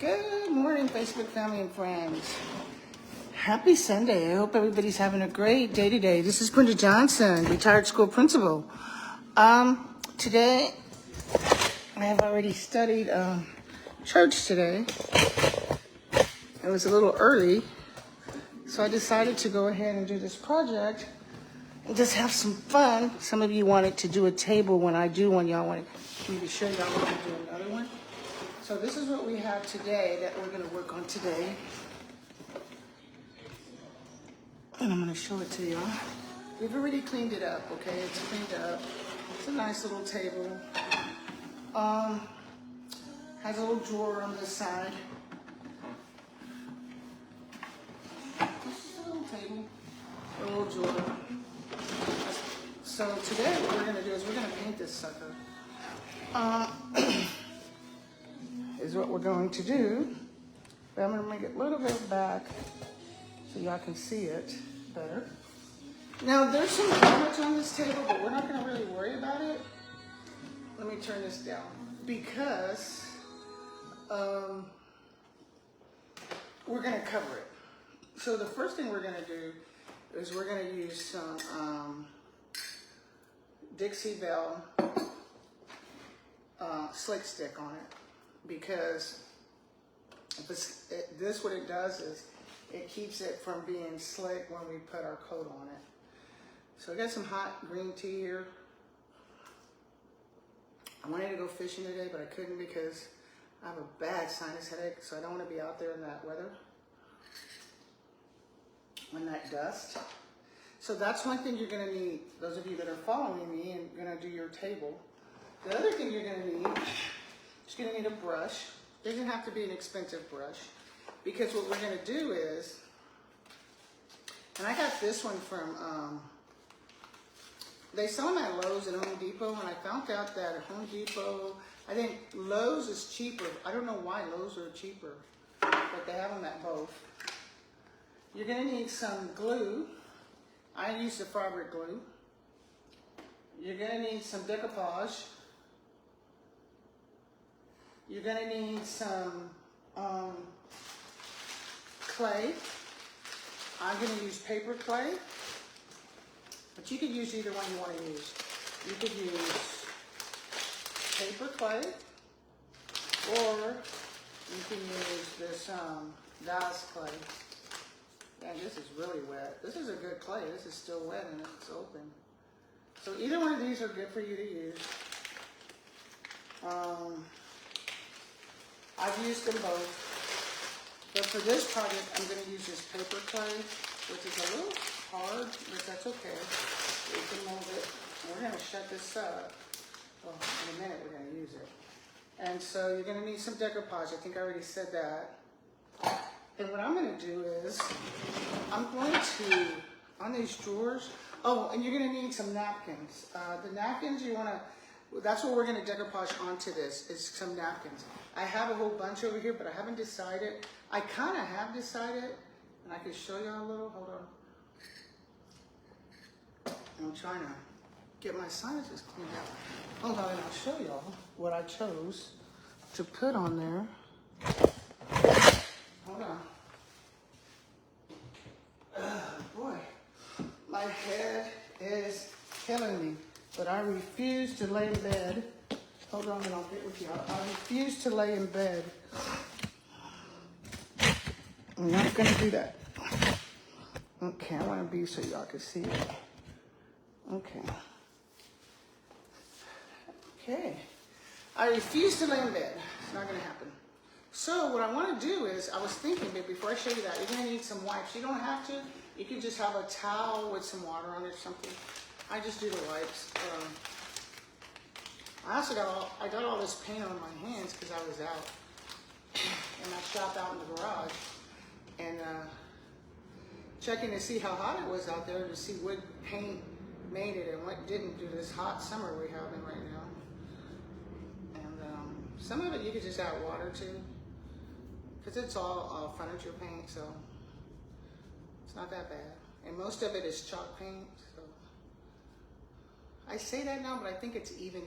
Good morning, Facebook family and friends. Happy Sunday. I hope everybody's having a great day today. This is Brenda Johnson, retired school principal. Today, I have already studied church today. It was a little early, so I decided to go ahead and do this project and just have some fun. Some of you wanted to do a table when I do one. Y'all wanted me to show y'all what to do another one. So this is what we have today that we're going to work on today. And I'm going to show it to y'all. We've already cleaned it up, okay? It's cleaned up. It's a nice little table. Has a little drawer on the side. Just a little table, a little drawer. So today what we're going to do is we're going to paint this sucker. Is what we're going to do. But I'm going to make it a little bit back so y'all can see it better. Now there's some damage on this table, but we're not going to really worry about it. Let me turn this down because we're going to cover it. So the first thing we're going to do is we're going to use some Dixie Belle slick stick on it, because this what it does is it keeps it from being slick when we put our coat on it. So I got some hot green tea here. I wanted to go fishing today, but I couldn't because I have a bad sinus headache, so I don't want to be out there in that weather, in that dust. So that's one thing you're going to need, those of you that are following me and going to do your table. The other thing you're going to need is you're going to need a brush. It doesn't have to be an expensive brush, because what we're going to do is, and I got this one from, they sell them at Lowe's and Home Depot, and I found out that at Home Depot, I think Lowe's is cheaper. I don't know why Lowe's are cheaper, but they have them at both. You're going to need some glue. I use the fabric glue. You're going to need some decoupage. You're going to need some clay. I'm going to use paper clay, but you could use either one you want to use. You could use paper clay, or you can use this Daz clay. And this is really wet. This is a good clay. This is still wet and it's open. So either one of these are good for you to use. I've used them both. But for this project, I'm going to use this paper clay, which is a little hard, but that's okay. We can mold it. We're going to shut this up. Well, in a minute, we're going to use it. And so you're going to need some decoupage. I think I already said that. And what I'm going to do is, I'm going to, on these drawers, oh, and you're going to need some napkins. The napkins you want to, that's what we're going to decoupage onto this, is some napkins. I have a whole bunch over here, but I haven't decided. I kind of have decided, and I can show you a little, hold on. I'm trying to get my sinuses cleaned out. Hold on, and I'll show y'all what I chose to put on there. Hold on. Boy, my head is killing me, but I refuse to lay in bed. Hold on and I'll get with you. I refuse to lay in bed. I'm not going to do that. Okay, I want to be so y'all can see it. Okay. Okay. I refuse to lay in bed. It's not going to happen. So what I want to do is, I was thinking, but before I show you that, you're going to need some wipes. You don't have to. You can just have a towel with some water on it or something. I just do the wipes. I also got all this paint on my hands because I was out. And I shop out in the garage. And checking to see how hot it was out there, to see what paint made it and what didn't do this hot summer we're having right now. And some of it you could just add water to, because it's all furniture paint, so it's not that bad. And most of it is chalk paint, so I say that now, but I think it's even.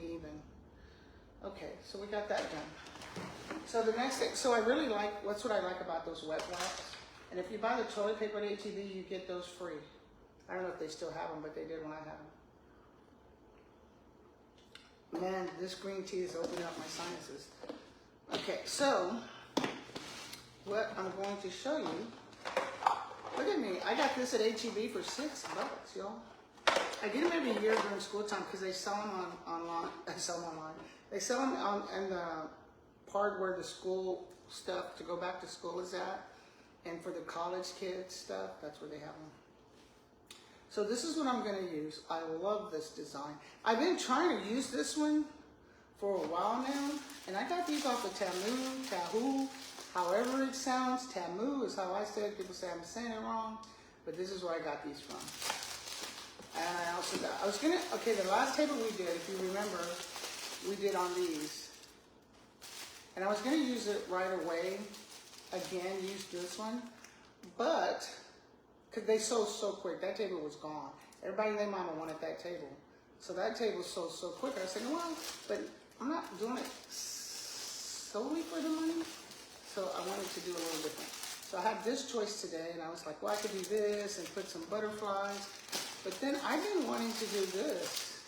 Okay, so we got that done. So the next thing, so I really like, what's what I like about those wet wipes. And if you buy the toilet paper at H-E-B, you get those free. I don't know if they still have them, but they did when I had them. Man, this green tea is opening up my sinuses. Okay, so what I'm going to show you, look at me. I got this at H-E-B for $6, y'all. I get them every year during school time because they sell them online. I sell them online. They sell them in the part where the school stuff to go back to school is at. And for the college kids stuff, that's where they have them. So this is what I'm going to use. I love this design. I've been trying to use this one for a while now. And I got these off of Tamu, however it sounds. Tamu is how I say it. People say I'm saying it wrong. But this is where I got these from. And I also got, okay, the last table we did, if you remember, we did on these. And I was going to use it right away. Again, use this one, but because they sold so quick, that table was gone. Everybody and their mama wanted that table, so that table sold so quick. I said, well, but I'm not doing it solely for the money, so I wanted to do a little different. So I had this choice today, and I was like, well, I could do this and put some butterflies, but then I've been wanting to do this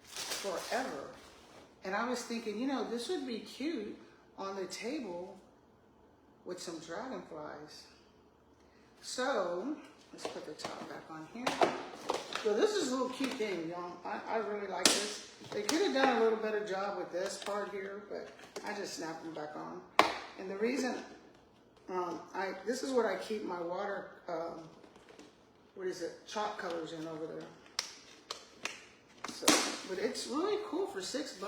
forever, and I was thinking, you know, this would be cute on the table with some dragonflies. So, let's put the top back on here. So this is a little cute thing, y'all. I really like this. They could have done a little better job with this part here, but I just snapped them back on. And the reason, this is what I keep my water, chalk colors in over there. So, but it's really cool for $6.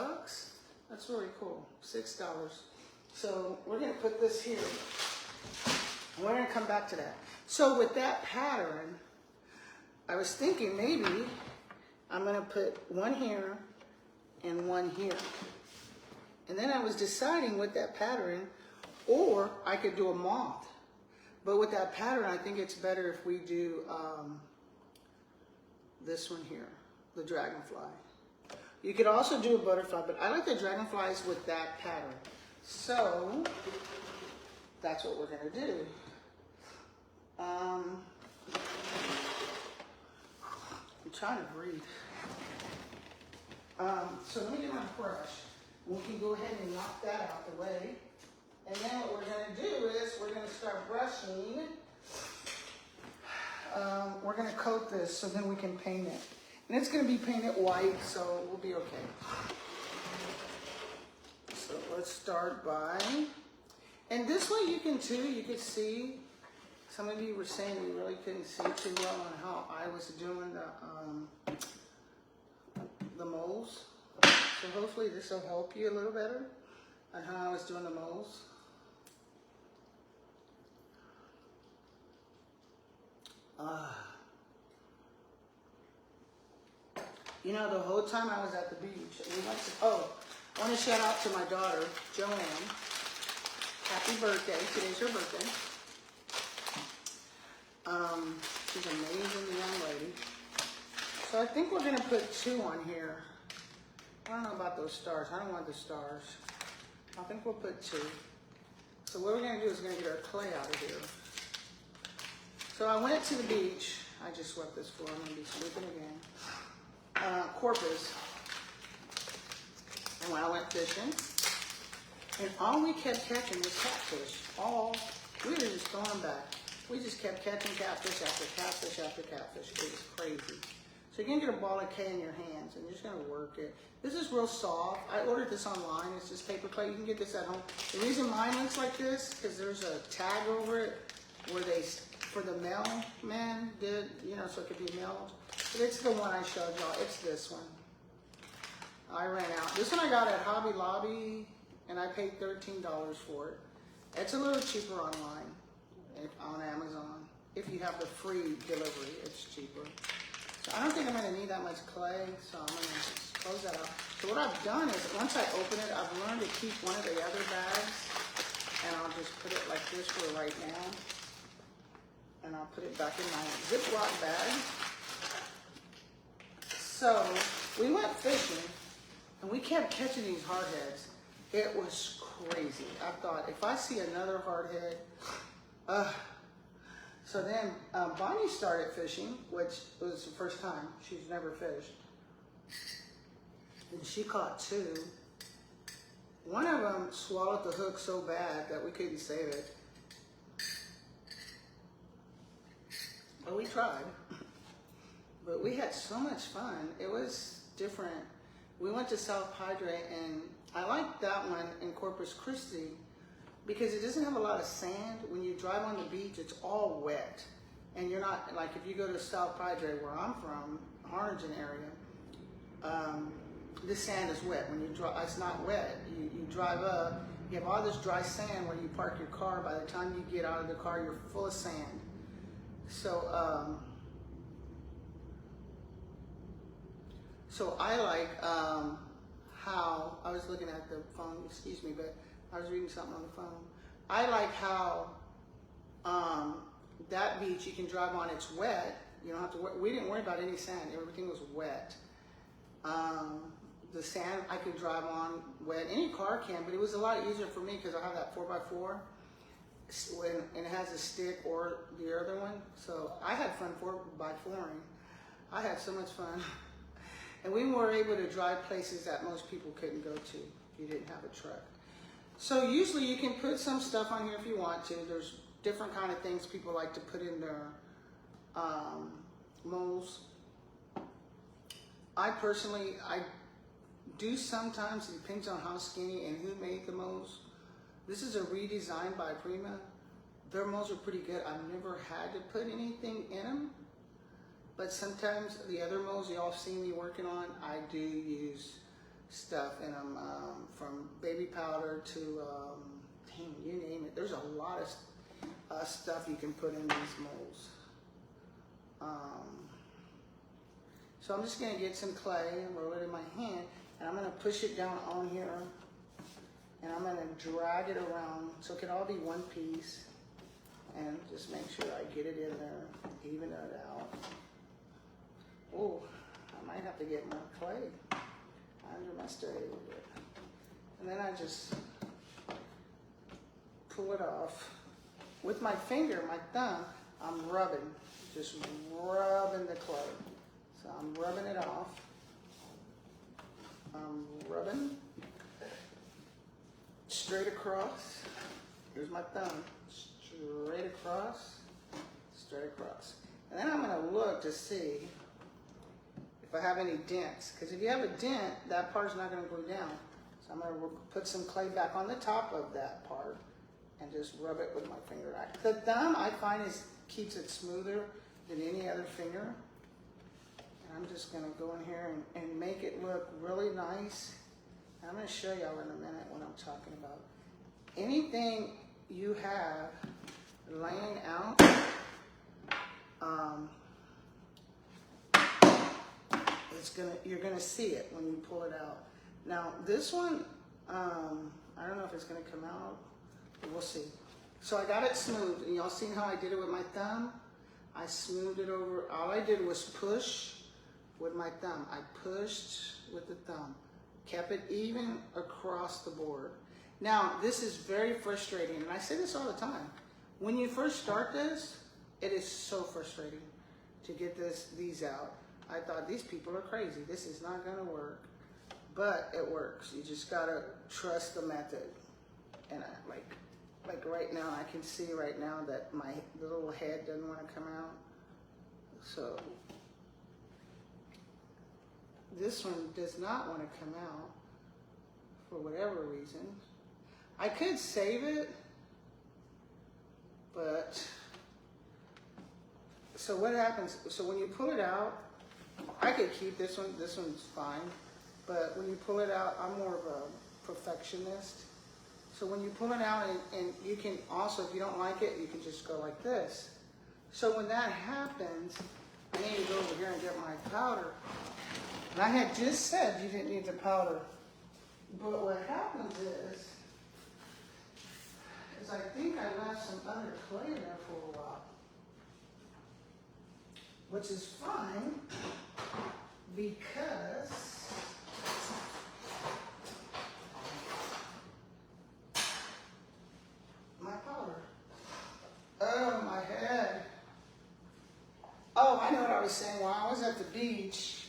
That's really cool, $6. So we're going to put this here. We're going to come back to that. So with that pattern, I was thinking maybe I'm going to put one here and one here. And then I was deciding with that pattern, or I could do a moth. But with that pattern, I think it's better if we do this one here, the dragonfly. You could also do a butterfly, but I like the dragonflies with that pattern. So, that's what we're going to do. I'm trying to breathe. So let me get my brush. We can go ahead and knock that out the way. And then what we're going to do is we're going to start brushing. We're going to coat this so then we can paint it. And it's going to be painted white, so we'll be okay. So let's start by, and this way you can see, some of you were saying we really couldn't see too well on how I was doing the moles. So hopefully this will help you a little better on how I was doing the moles. You know, the whole time I was at the beach, we went to, I want to shout out to my daughter, Joanne. Happy birthday. Today's her birthday. She's an amazing young lady. So I think we're going to put 2 on here. I don't know about those stars. I don't want the stars. I think we'll put 2. So what we're going to do is we're going to get our clay out of here. So I went to the beach. I just swept this floor. I'm going to be sweeping again. Corpus. And when I went fishing, and all we kept catching was catfish. We were just throwing them back. We just kept catching catfish after catfish after catfish. It was crazy. So you're going to get a ball of clay in your hands, and you're just going to work it. This is real soft. I ordered this online. It's just paper clay. You can get this at home. The reason mine looks like this, because there's a tag over it where they, for the mailman did, you know, so it could be mailed. But it's the one I showed y'all. It's this one. I ran out. This one I got at Hobby Lobby, and I paid $13 for it. It's a little cheaper online, on Amazon. If you have the free delivery, it's cheaper. So I don't think I'm going to need that much clay, so I'm going to close that out. So what I've done is, once I open it, I've learned to keep one of the other bags, and I'll just put it like this for right now. And I'll put it back in my Ziploc bag. So we went fishing, and we kept catching these hardheads. It was crazy. I thought, if I see another hardhead, so then Bonnie started fishing, which was the first time. She's never fished. And she caught 2. One of them swallowed the hook so bad that we couldn't save it. But we tried. But we had so much fun. It was different. We went to South Padre, and I liked that one in Corpus Christi because it doesn't have a lot of sand. When you drive on the beach, it's all wet. And you're not, like if you go to South Padre, where I'm from, Harlingen area, the sand is wet. When you drive, it's not wet. You drive up, you have all this dry sand where you park your car. By the time you get out of the car, you're full of sand. So, so I like how, I was looking at the phone, excuse me, but I was reading something on the phone. I like how that beach you can drive on, it's wet. You don't have to, we didn't worry about any sand, everything was wet. The sand I could drive on wet, any car can, but it was a lot easier for me because I have that 4x4 and it has a stick or the other one. So I had fun 4x4ing. I had so much fun. And we were able to drive places that most people couldn't go to if you didn't have a truck. So usually you can put some stuff on here if you want to. There's different kind of things people like to put in their moles. I personally, I do sometimes, it depends on how skinny and who made the moles. This is a redesign by Prima. Their moles are pretty good. I've never had to put anything in them. But sometimes the other moles y'all see me working on, I do use stuff in them, from baby powder to, dang, you name it. There's a lot of stuff you can put in these molds. So I'm just gonna get some clay and roll it in my hand, and I'm gonna push it down on here, and I'm gonna drag it around so it can all be one piece, and just make sure I get it in there, even it out. Oh, I might have to get more clay. I underestimated it. And then I just pull it off. With my finger, my thumb, I'm rubbing, just rubbing the clay. So I'm rubbing it off. I'm rubbing straight across. Here's my thumb, straight across, straight across. And then I'm gonna look to see if I have any dents, because if you have a dent, that part's not going to go down. So I'm going to put some clay back on the top of that part and just rub it with my finger. The thumb, I find, keeps it smoother than any other finger. And I'm just going to go in here and make it look really nice. And I'm going to show y'all in a minute what I'm talking about. Anything you have laying out, you're gonna see it when you pull it out. Now this one, I don't know if it's gonna come out, but we'll see. So I got it smooth, and y'all seen how I did it with my thumb? I smoothed it over. All I did was push with my thumb. I pushed with the thumb, kept it even across the board. Now this is very frustrating, and I say this all the time. When you first start this, it is so frustrating to get these out. I thought, these people are crazy. This is not gonna work, but it works. You just gotta trust the method. And like right now, I can see right now that my little head doesn't wanna come out. So this one does not wanna come out for whatever reason. I could save it, but, so what happens, so when you pull it out, I could keep this one's fine, but when you pull it out, I'm more of a perfectionist. So when you pull it out, and you can also, if you don't like it, you can just go like this. So when that happens, I need to go over here and get my powder. And I had just said you didn't need the powder, but what happens is I think I left some other clay in there for a while, which is fine, because was saying, while I was at the beach,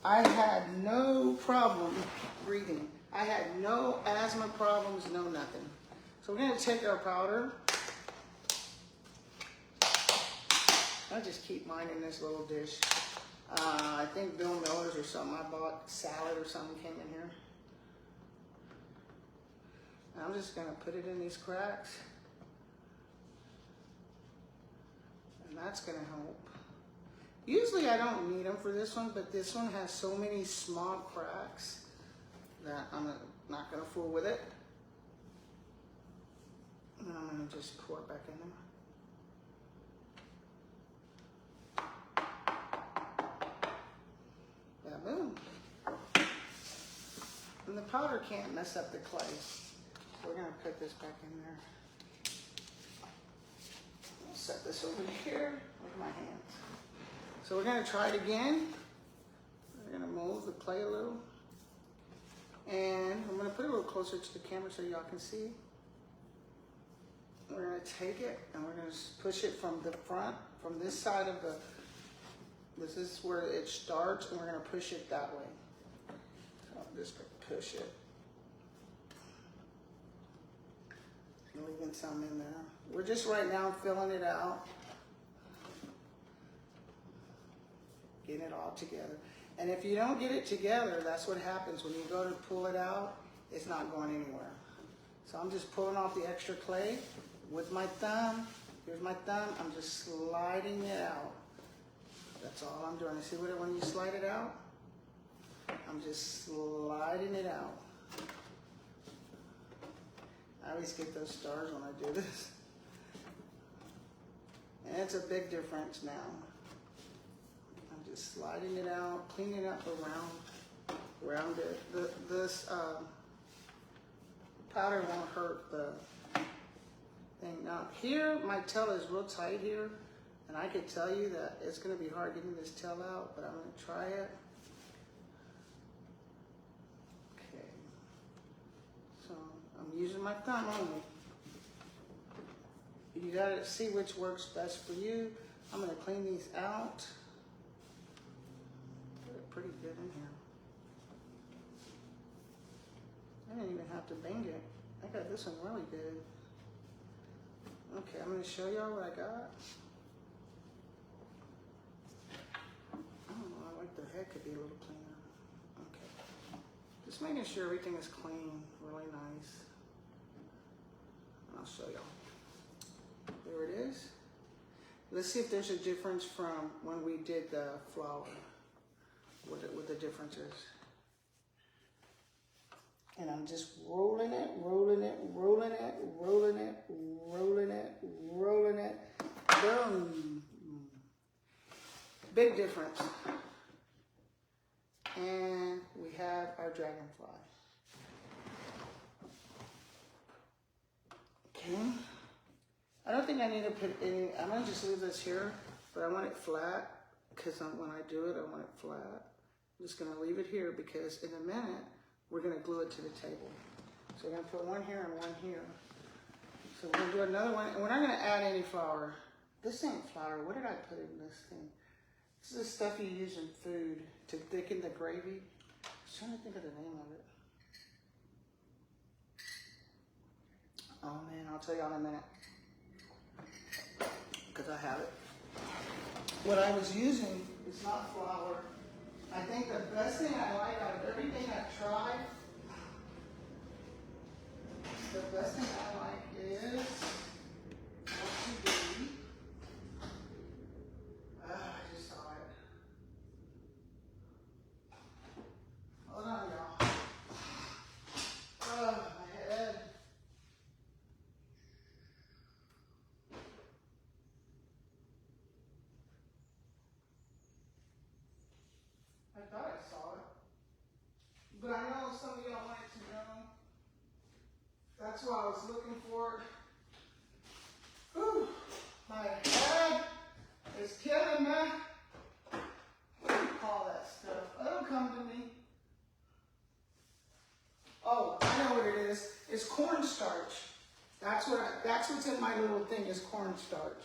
I had no problem breathing. I had no asthma problems, no nothing. So we're gonna take our powder. I just keep mine in this little dish. I think Bill Miller's or something. I bought salad or something came in here. And I'm just gonna put it in these cracks. And that's gonna help. Usually I don't need them for this one, but this one has so many small cracks that I'm not gonna fool with it. And I'm gonna just pour it back in there. Yeah, boom. And the powder can't mess up the clay. So we're gonna put this back in there. I'll set this over here with my hands. So we're gonna try it again. We're gonna move the clay a little. And I'm gonna put it a little closer to the camera so y'all can see. We're gonna take it and we're gonna push it from the front, from this side of the, this is where it starts, and we're gonna push it that way. So I'm just gonna push it. Leaving some in there. We're just right now filling it out. Getting it all together. And if you don't get it together, that's what happens. When you go to pull it out, it's not going anywhere. So I'm just pulling off the extra clay with my thumb. Here's my thumb. I'm just sliding it out. That's all I'm doing. See what when you slide it out? I'm just sliding it out. I always get those stars when I do this. And it's a big difference now. I'm just sliding it out, cleaning it up around it. This powder won't hurt the thing. Now here, my tail is real tight here, and I could tell you that it's gonna be hard getting this tail out, but I'm gonna try it. Okay, so I'm using my thumb only. You gotta see which works best for you. I'm gonna clean these out. Put it pretty good in here. I didn't even have to bang it. I got this one really good. Okay, I'm gonna show y'all what I got. I don't know, I like the head could be a little cleaner. Okay. Just making sure everything is clean, really nice. I'll show y'all. There it is. Let's see if there's a difference from when we did the flower. What the difference is. And I'm just rolling it, rolling it, rolling it, rolling it, rolling it, rolling it. Boom. Big difference. And we have our dragonfly. Okay. I don't think I need to put any, I'm gonna just leave this here, but I want it flat because when I do it, I want it flat. I'm just gonna leave it here because in a minute, we're gonna glue it to the table. So we're gonna put one here and one here. So we're gonna do another one, and we're not gonna add any flour. This ain't flour, what did I put in this thing? This is the stuff you use in food to thicken the gravy. I was trying to think of the name of it. Oh man, I'll tell you all in a minute. Because I have it. What I was using is not flour. I think the best thing I like out of everything I've tried, the best thing I like is what you do. I just saw it. Hold on, y'all. Oh, my head. I thought I saw it. But I know some of y'all wanted to know. That's why I was looking for it. Whew. My head is killing me. What do you call that stuff? It'll come to me. Oh, I know what it is. It's cornstarch. That's what's in my little thing is cornstarch.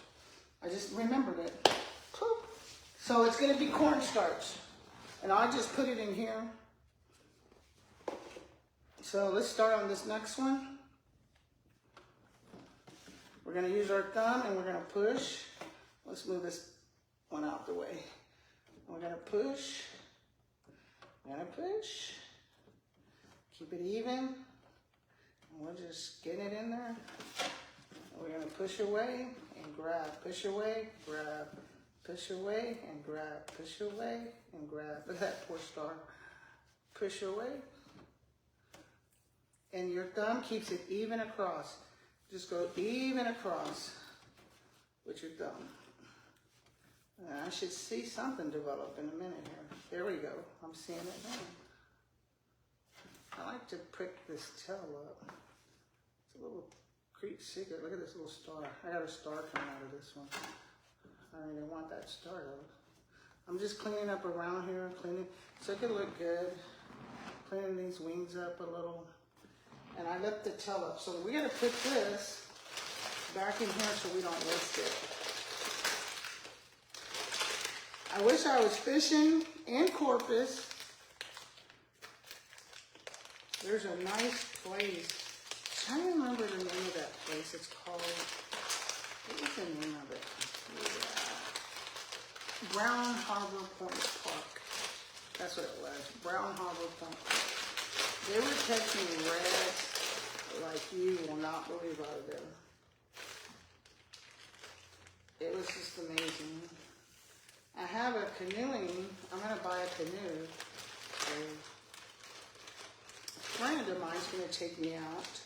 I just remembered it. So it's going to be cornstarch. And I just put it in here. So let's start on this next one. We're going to use our thumb and we're going to push. Let's move this one out the way. We're going to push. We're going to push. Keep it even. And we'll just get it in there. We're going to push away and grab. Push away, grab. Push away and grab. Push away and grab. Look at that poor star. Push away. And your thumb keeps it even across. Just go even across with your thumb. And I should see something develop in a minute here. There we go. I'm seeing it now. I like to prick this tail up. It's a little Creek secret. Look at this little star. I got a star coming out of this one. I don't even want that star though. I'm just cleaning up around here, cleaning so it can look good. Cleaning these wings up a little. And I lift the tail up. So we gotta put this back in here so we don't waste it. I wish I was fishing in Corpus. There's a nice place. I don't remember the name of that place. It's called, what was the name of it? Yeah. Brown Harbor Point Park. That's what it was. Brown Harbor Point Park. They were catching reds like you will not believe out of there. It was just amazing. I have a canoeing. I'm going to buy a canoe. So a friend of mine's going to take me out.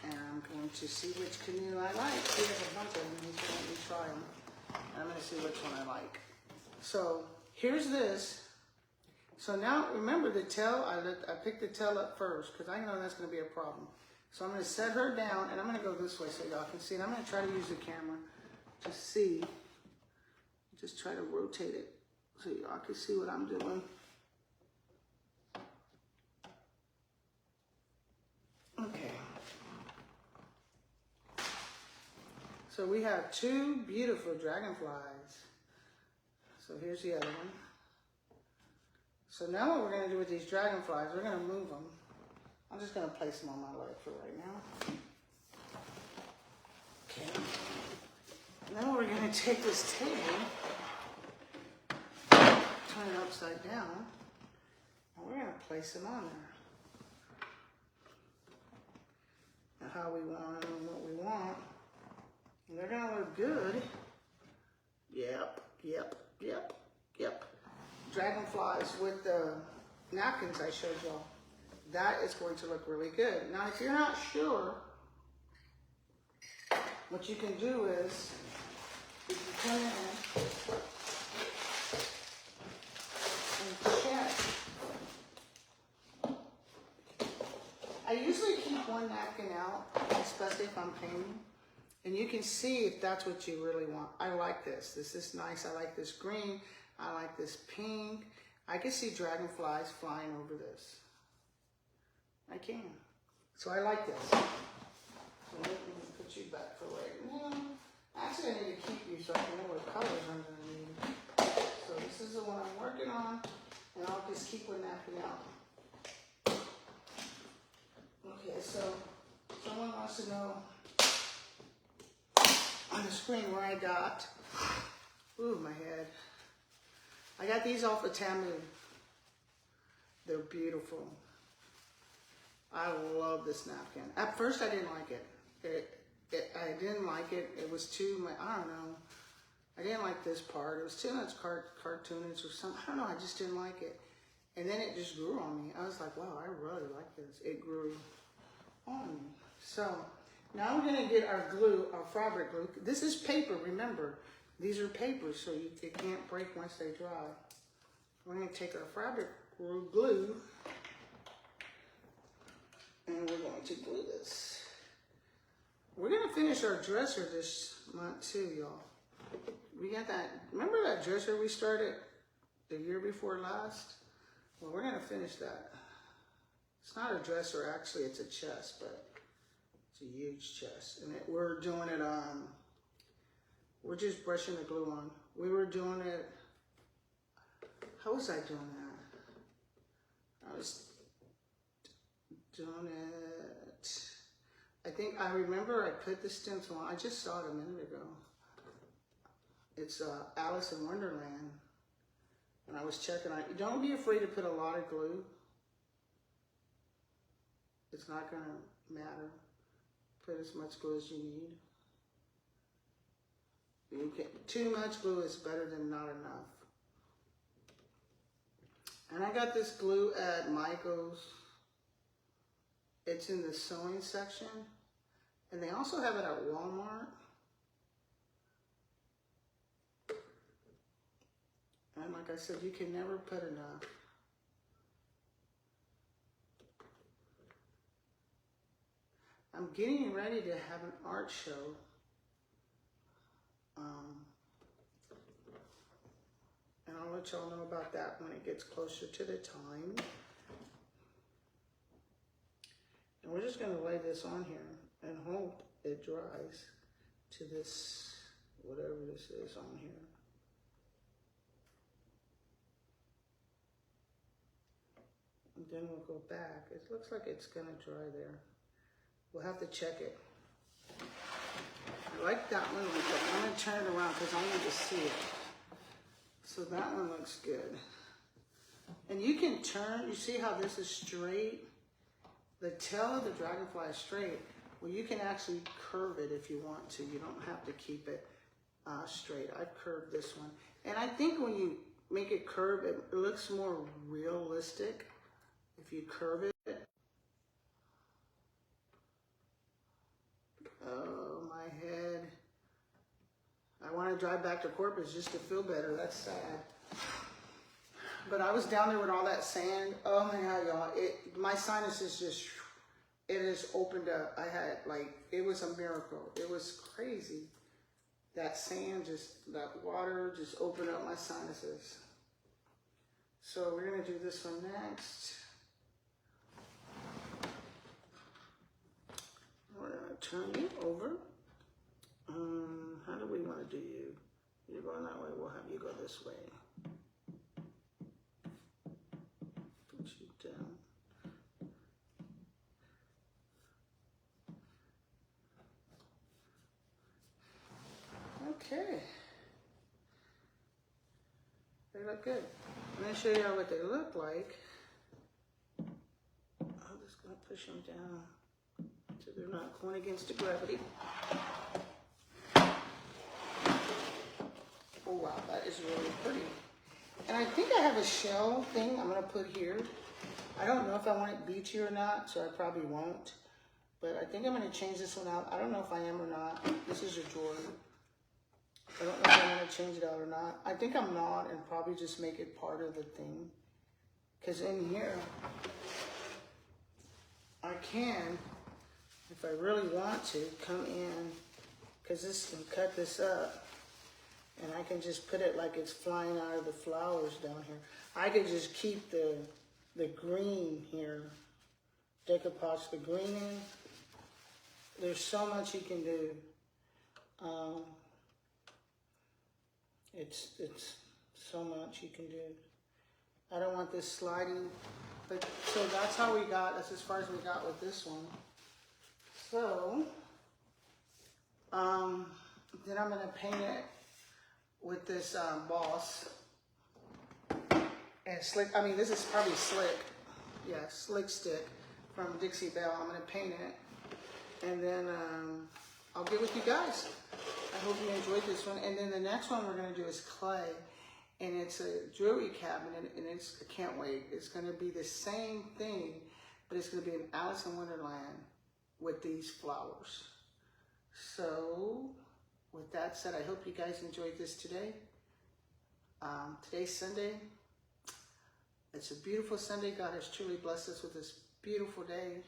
And I'm going to see which canoe I like. He has a bunch of them. He's going to let me try them. And I'm going to see which one I like. So here's this. So now, remember the tail, I picked the tail up first because I know that's going to be a problem. So I'm going to set her down and I'm going to go this way so y'all can see it. I'm going to try to use the camera to see. Just try to rotate it so y'all can see what I'm doing. Okay. So we have two beautiful dragonflies. So here's the other one. So now what we're going to do with these dragonflies, we're going to move them. I'm just going to place them on my leg for right now. Okay. And then we're going to take this table, turn it upside down, and we're going to place them on there. And how we want them and what we want. And they're going to look good. Yep, yep, yep, yep. Dragonflies with the napkins I showed y'all. That is going to look really good. Now, if you're not sure, what you can do is, you can come in and check. I usually keep one napkin out, especially if I'm painting. And you can see if that's what you really want. I like this. This is nice. I like this green. I like this pink. I can see dragonflies flying over this. I can. So I like this. So let me put you back for right now. Actually, I need to keep you so I can know what colors I'm going to need. So this is the one I'm working on. And I'll just keep one napkin out. Okay, so someone wants to know on the screen where I got, ooh, my head. I got these off of Tamu. They're beautiful. I love this napkin. At first, I didn't like it. I didn't like it. It was too much, I don't know. I didn't like this part. It was too much cartoonish or something. I don't know, I just didn't like it. And then it just grew on me. I was like, wow, I really like this. It grew on me. So now we're gonna get our glue, our fabric glue. This is paper, remember. These are papers, so it can't break once they dry. We're gonna take our fabric glue and we're going to glue this. We're gonna finish our dresser this month too, y'all. We got that, remember that dresser we started the year before last? Well, we're gonna finish that. It's not a dresser, actually, it's a chest, but it's a huge chest. And we're doing it, we're just brushing the glue on. We were doing it How was I doing that? I was doing it. I remember I put the stencil on. I just saw it a minute ago. It's Alice in Wonderland. And I was checking on it. Don't be afraid to put a lot of glue. It's not going to matter. Put as much glue as you need. Too much glue is better than not enough. And I got this glue at Michael's. It's in the sewing section. And they also have it at Walmart. And like I said, you can never put enough. I'm getting ready to have an art show. And I'll let y'all know about that when it gets closer to the time. And we're just going to lay this on here and hope it dries to this, whatever this is on here. And then we'll go back. It looks like it's going to dry there. We'll have to check it. I like that one, but I'm going to turn it around because I need to see it. So that one looks good. And you can turn, you see how this is straight? The tail of the dragonfly is straight. Well, you can actually curve it if you want to. You don't have to keep it straight. I've curved this one. And I think when you make it curve, it looks more realistic if you curve it. Oh, my head. I want to drive back to Corpus just to feel better. That's sad. But I was down there with all that sand. Oh my God, y'all. My sinuses just, it has opened up. I had it was a miracle. It was crazy. That sand that water just opened up my sinuses. So we're going to do this one next. We're going to turn you over. How do we want to do you? You're going that way, we'll have you go this way. Put you down. Okay. They look good. I'm going to show you what they look like. I'm just going to push them down so they're not going against the gravity. Oh wow, that is really pretty. And I think I have a shell thing I'm going to put here. I don't know if I want it beachy or not, so I probably won't. But I think I'm going to change this one out. I don't know if I am or not. This is your drawer. I don't know if I want to change it out or not. I think I'm not, and probably just make it part of the thing. Because in here, I can, if I really want to, come in, because this can cut this up. And I can just put it like it's flying out of the flowers down here. I could just keep the green here, decoupage the green in. There's so much you can do. It's so much you can do. I don't want this sliding, but so that's how we got. That's as far as we got with this one. So then I'm gonna paint it with this Boss and Slick. I mean, this is probably Slick. Yeah, Slick Stick from Dixie Belle. I'm gonna paint it, and then I'll get with you guys. I hope you enjoyed this one. And then the next one we're gonna do is clay, and it's a jewelry cabinet, and I can't wait. It's gonna be the same thing, but it's gonna be an Alice in Wonderland with these flowers. So with that said, I hope you guys enjoyed this today. Today's Sunday. It's a beautiful Sunday. God has truly blessed us with this beautiful day.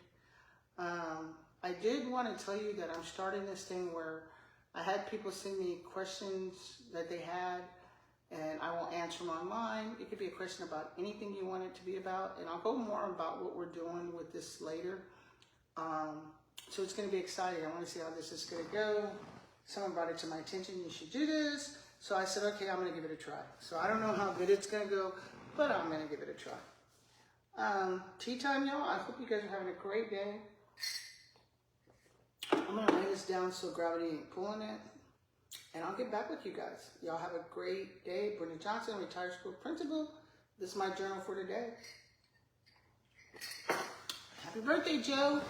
I did want to tell you that I'm starting this thing where I had people send me questions that they had, and I will answer them online. It could be a question about anything you want it to be about, and I'll go more about what we're doing with this later. So it's going to be exciting. I want to see how this is going to go. Someone brought it to my attention, you should do this. So I said, okay, I'm going to give it a try. So I don't know how good it's going to go, but I'm gonna give it a try. Tea time, y'all. I hope you guys are having a great day. I'm gonna lay this down so gravity ain't pulling it, and I'll get back with you guys. Y'all have a great day. Brittany Johnson, retired school principal. This is my journal for today. Happy birthday, Joe.